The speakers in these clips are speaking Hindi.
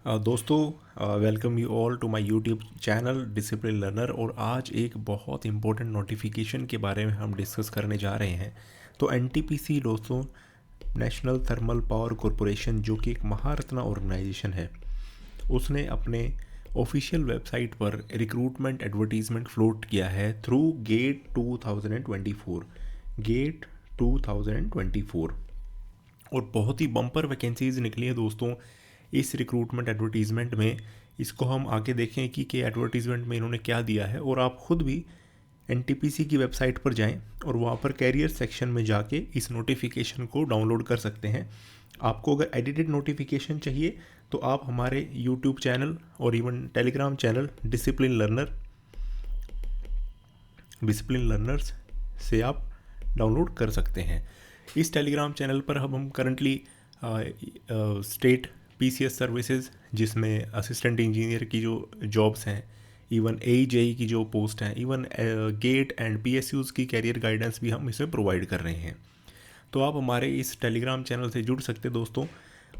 दोस्तों, welcome you all to my YouTube channel Discipline Learner. और आज एक बहुत इंपॉर्टेंट नोटिफिकेशन के बारे में हम डिस्कस करने जा रहे हैं। तो एनटीपीसी दोस्तों, नेशनल थर्मल पावर कॉरपोरेशन, जो कि एक महारत्ना ऑर्गेनाइजेशन है, उसने अपने ऑफिशियल वेबसाइट पर रिक्रूटमेंट एडवर्टीजमेंट फ्लोट किया है थ्रू गेट 2024। गेट 2024 और बहुत ही बम्पर वैकेंसीज़ निकली है दोस्तों इस रिक्रूटमेंट एडवर्टीज़मेंट में। इसको हम आगे देखें कि एडवर्टीज़मेंट में इन्होंने क्या दिया है, और आप खुद भी एनटीपीसी की वेबसाइट पर जाएं और वहाँ पर कैरियर सेक्शन में जाके इस नोटिफिकेशन को डाउनलोड कर सकते हैं। आपको अगर एडिटेड नोटिफिकेशन चाहिए तो आप हमारे यूट्यूब चैनल और even Telegram channel discipline learners से आप डाउनलोड कर सकते हैं। इस टेलीग्राम चैनल पर हम करंटली स्टेट पीसीएस सर्विसेज, जिसमें असिस्टेंट इंजीनियर की जो जॉब्स हैं, इवन एजेई की जो पोस्ट हैं, इवन गेट एंड पीएसयूज़ की कैरियर गाइडेंस भी हम इसमें प्रोवाइड कर रहे हैं। तो आप हमारे इस टेलीग्राम चैनल से जुड़ सकते दोस्तों।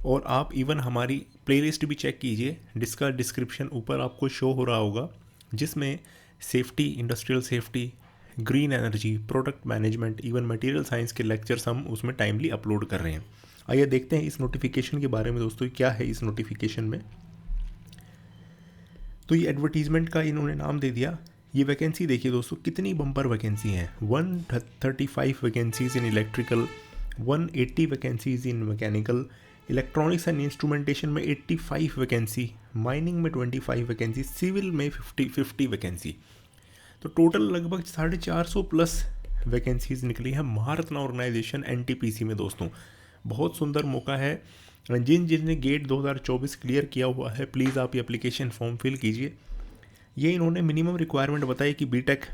और आप इवन हमारी प्लेलिस्ट भी चेक कीजिए, जिसका डिस्क्रिप्शन ऊपर आपको शो हो रहा होगा, जिसमें safety, industrial safety, green energy, product management, even material science के लेक्चर्स हम उसमें टाइमली अपलोड कर रहे हैं। आइए देखते हैं इस नोटिफिकेशन के बारे में दोस्तों, क्या है इस नोटिफिकेशन में। तो ये एडवर्टीजमेंट का इन्होंने नाम दे दिया। ये वैकेंसी देखिए दोस्तों, कितनी बम्पर वैकेंसी हैं। 135 vacancies in electrical, 180 vacancies in mechanical, electronics and instrumentation में 85 वैकेंसी, माइनिंग में 25 वैकेंसी, सिविल में 50 वैकेंसी। तो टोटल लगभग 450 प्लस वैकेंसीज़ निकली है महारत्ना ऑर्गेनाइजेशन एनटीपीसी में दोस्तों। बहुत सुंदर मौका है। जिनने गेट 2024 क्लियर किया हुआ है, प्लीज़ आप ये एप्लीकेशन फॉर्म फिल कीजिए। ये इन्होंने मिनिमम रिक्वायरमेंट बताई कि बीटेक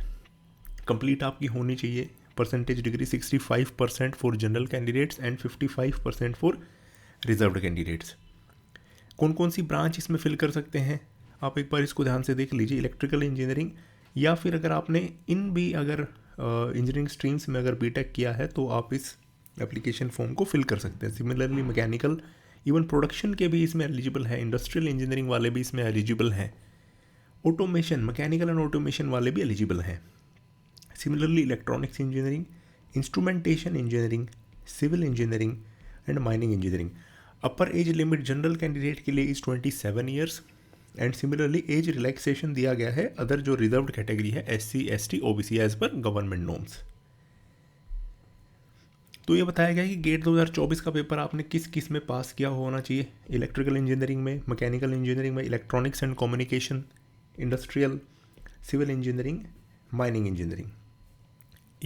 कंप्लीट आपकी होनी चाहिए, percentage degree 65% for general candidates and 55% for reserved candidates. कौन कौन सी ब्रांच इसमें फिल कर सकते हैं, आप एक बार इसको ध्यान से देख लीजिए। इलेक्ट्रिकल इंजीनियरिंग, या फिर अगर आपने अगर इंजीनियरिंग स्ट्रीम्स में अगर बीटेक किया है तो आप इस एप्लीकेशन फॉर्म को फिल कर सकते हैं। सिमिलरली मैकेनिकल, इवन प्रोडक्शन के भी इसमें एलिजिबल हैं, इंडस्ट्रियल इंजीनियरिंग वाले भी इसमें एलिजिबल हैं, ऑटोमेशन, मैकेनिकल एंड ऑटोमेशन वाले भी एलिजिबल हैं। Similarly electronics engineering, instrumentation engineering, civil engineering and mining engineering. Upper age limit general candidate के लिए is 27 years and similarly age relaxation दिया गया है अदर जो रिजर्व्ड कैटेगरी है, SC ST OBC as per government norms. तो ये बताया गया कि गेट 2024 का पेपर आपने किस में पास किया होना चाहिए। इलेक्ट्रिकल इंजीनियरिंग में, मैकेनिकल इंजीनियरिंग में, electronics and communication, industrial, civil engineering, mining engineering.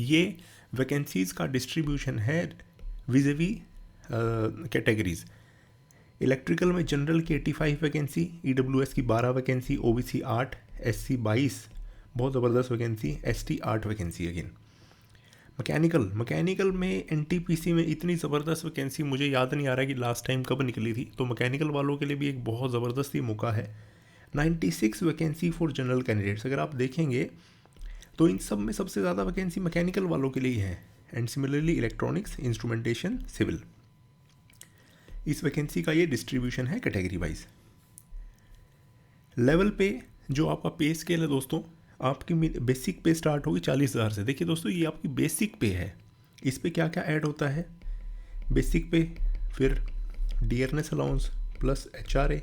ये वैकेंसीज़ का डिस्ट्रीब्यूशन है विज़ेवी कैटेगरीज। इलेक्ट्रिकल में जनरल की 85 वैकेंसी, EWS की 12 वैकेंसी, OBC 8, SC 22, बहुत ज़बरदस्त vacancy, ST 8 vacancy again. Mechanical में एनटीपीसी में इतनी ज़बरदस्त वैकेंसी मुझे याद नहीं आ रहा है कि लास्ट टाइम कब निकली थी। तो मैकेनिकल वालों के लिए भी एक बहुत ज़बरदस्त ही मौका है। 96 वैकेंसी फॉर जनरल कैंडिडेट्स। अगर आप देखेंगे तो इन सब में सबसे ज़्यादा वैकेंसी मैकेनिकल वालों के लिए है, and similarly electronics, instrumentation, civil. इस वैकेंसी का ये डिस्ट्रीब्यूशन है कैटेगरी वाइज। लेवल पे जो आपका पे स्केल है दोस्तों, आपकी बेसिक पे स्टार्ट होगी 40,000 से। देखिए दोस्तों, ये आपकी बेसिक पे है। इस पे क्या क्या ऐड होता है, बेसिक पे, फिर dearness allowance plus HRA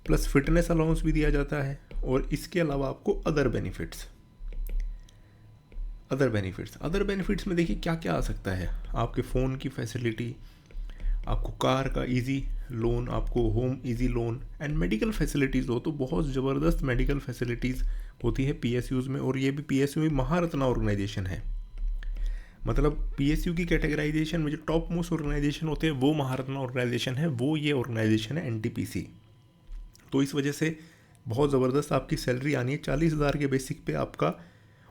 plus fitness allowance भी दिया जाता है, और इसके अलावा आपको अदर बेनिफिट्स में देखिए क्या क्या आ सकता है। आपके फ़ोन की फैसिलिटी, आपको कार का इजी लोन, आपको home easy loan and medical facilities हो तो बहुत ज़बरदस्त मेडिकल फैसिलिटीज़ होती है PSUs में। और ये भी PSU में महारत्ना ऑर्गेनाइजेशन है। मतलब PSU की कैटेगराइजेशन में जो टॉप मोस्ट ऑर्गेनाइजेशन होते हैं वो महारत्ना ऑर्गेनाइजेशन है, वो ये ऑर्गेनाइजेशन है NTPC। तो इस वजह से बहुत ज़बरदस्त आपकी सैलरी आनी है। 40,000 के बेसिक पे आपका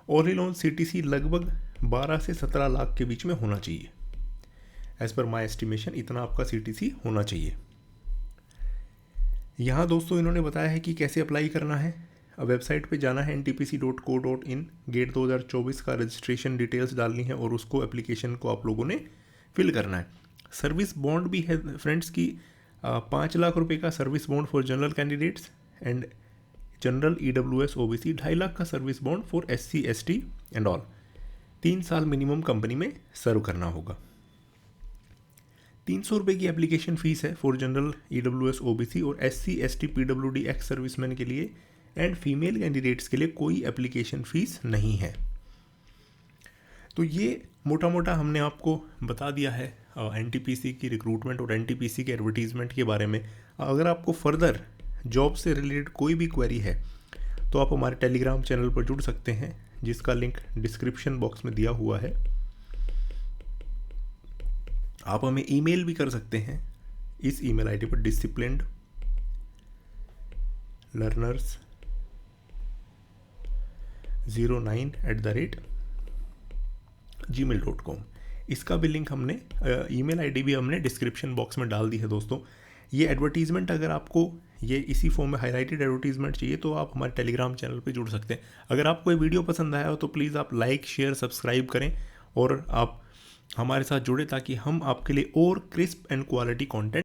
ऑल इन ऑल CTC लगभग 12 से 17 लाख के बीच में होना चाहिए। एज़ पर माई एस्टिमेशन इतना आपका CTC होना चाहिए। यहाँ दोस्तों इन्होंने बताया है कि कैसे अप्लाई करना है। वेबसाइट पे जाना है ntpc.co.in, गेट 2024 का रजिस्ट्रेशन डिटेल्स डालनी है और उसको एप्लीकेशन को आप लोगों ने फिल करना है। सर्विस बॉन्ड भी है फ्रेंड्स की ₹5,00,000 का service bond for general candidates and general EWS OBC, 2.5 lakh का service bond for SC ST and all. 3 साल मिनिमम कंपनी में सर्व करना होगा। ₹300 की एप्लीकेशन फ़ीस है फॉर जनरल EWS OBC और SC ST PWD ex serviceman के लिए, एंड फीमेल कैंडिडेट्स के लिए कोई एप्लीकेशन फ़ीस नहीं है। तो ये मोटा मोटा हमने आपको बता दिया है NTPC की रिक्रूटमेंट और NTPC के एडवर्टीज़मेंट के बारे में। अगर आपको फर्दर जॉब से रिलेटेड कोई भी क्वेरी है तो आप हमारे टेलीग्राम चैनल पर जुड़ सकते हैं, जिसका लिंक डिस्क्रिप्शन बॉक्स में दिया हुआ है। आप हमें ईमेल भी कर सकते हैं इस ईमेल आईडी पर disciplinedlearners09@gmail.com। इसका भी लिंक हमने ईमेल आईडी भी हमने डिस्क्रिप्शन बॉक्स में डाल दी है दोस्तों। ये एडवर्टीज़मेंट अगर आपको ये इसी फॉर्म में हाईलाइटेड एडवर्टीज़मेंट चाहिए तो आप हमारे टेलीग्राम चैनल पे जुड़ सकते हैं। अगर आपको ये वीडियो पसंद आया हो तो प्लीज़ आप लाइक शेयर सब्सक्राइब करें और आप हमारे साथ जुड़े ताकि हम आपके लिए और क्रिस्प एंड क्वालिटी कंटेंट